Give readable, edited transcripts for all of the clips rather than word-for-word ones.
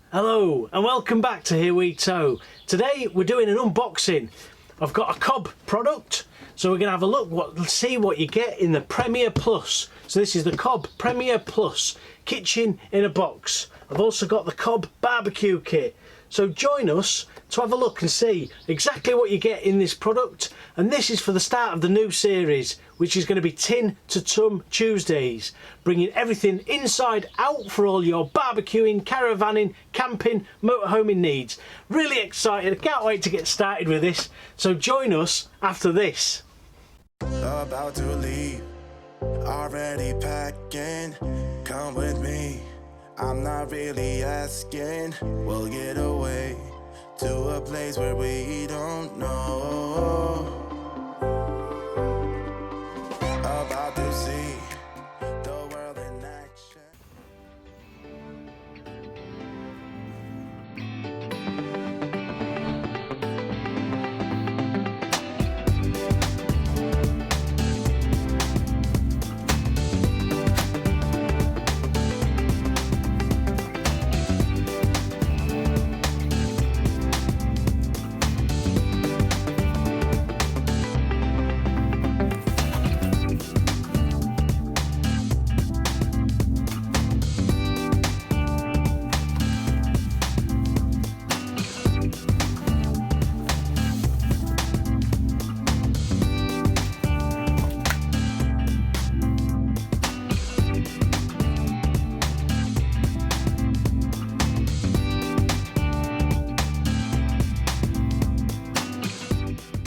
Hello and welcome back to Here We Tow. Today we're doing an unboxing. I've got a Cobb product, so we're going to have a look, see what you get in the Premier Plus. So this is the Cobb Premier Plus kitchen in a box. I've also got the Cobb barbecue kit. So join us to have a look and see exactly what you get in this product. And this is for the start of the new series, which is going to be Tin to Tum Tuesdays, bringing everything inside out for all your barbecuing, caravanning, camping, motorhoming needs. Really excited, I can't wait to get started with this. So join us after this. About to leave, already packing, come with me. I'm not really asking, we'll get away to a place where we don't know. About to see the world in action.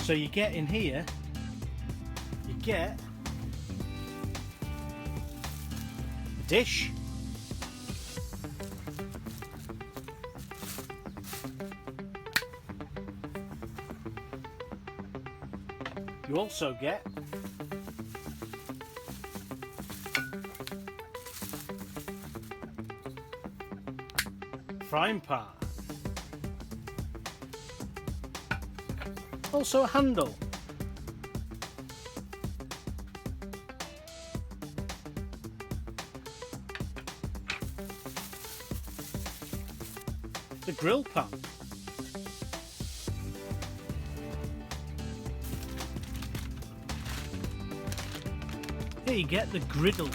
So you get in here, you get a dish, you also get frying pan, also a handle, the grill pan, here you get the griddle,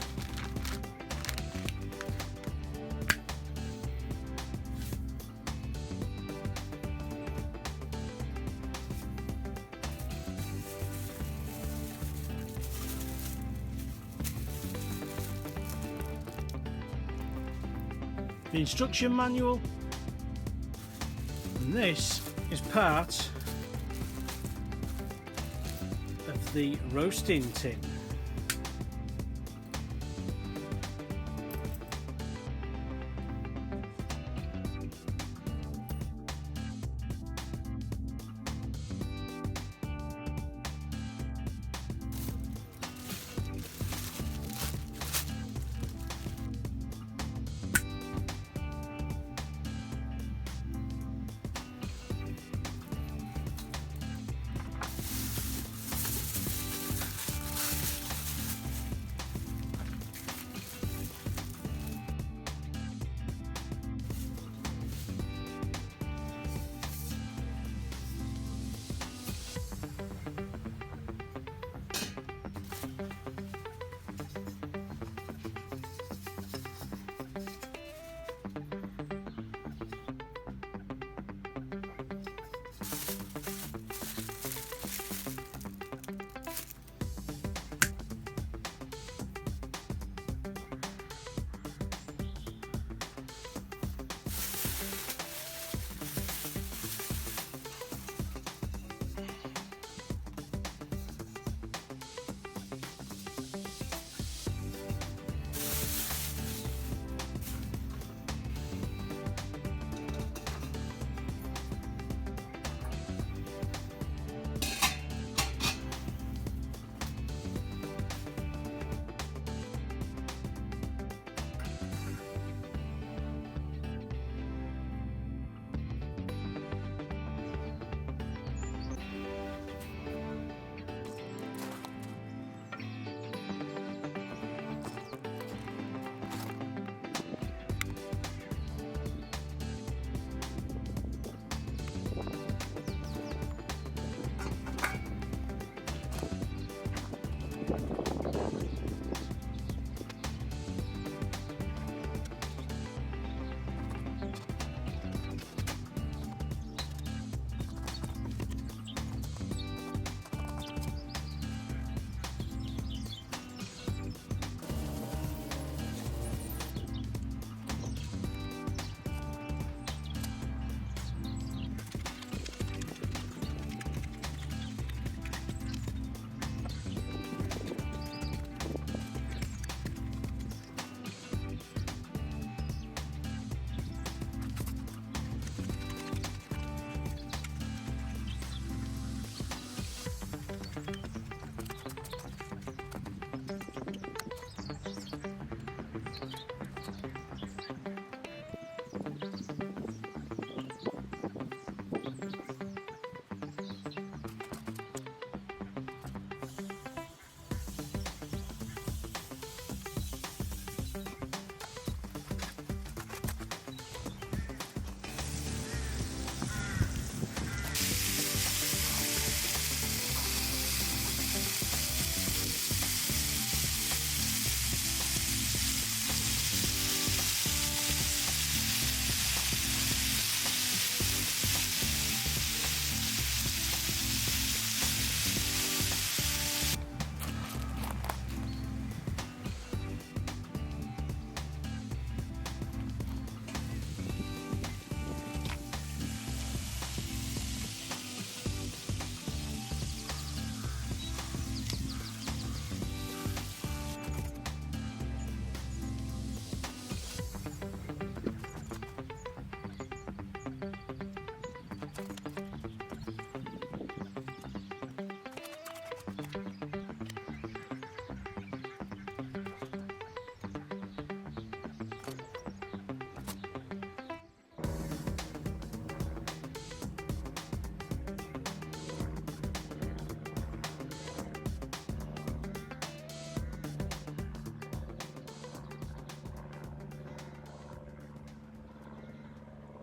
the instruction manual, and this is part of the roasting tin.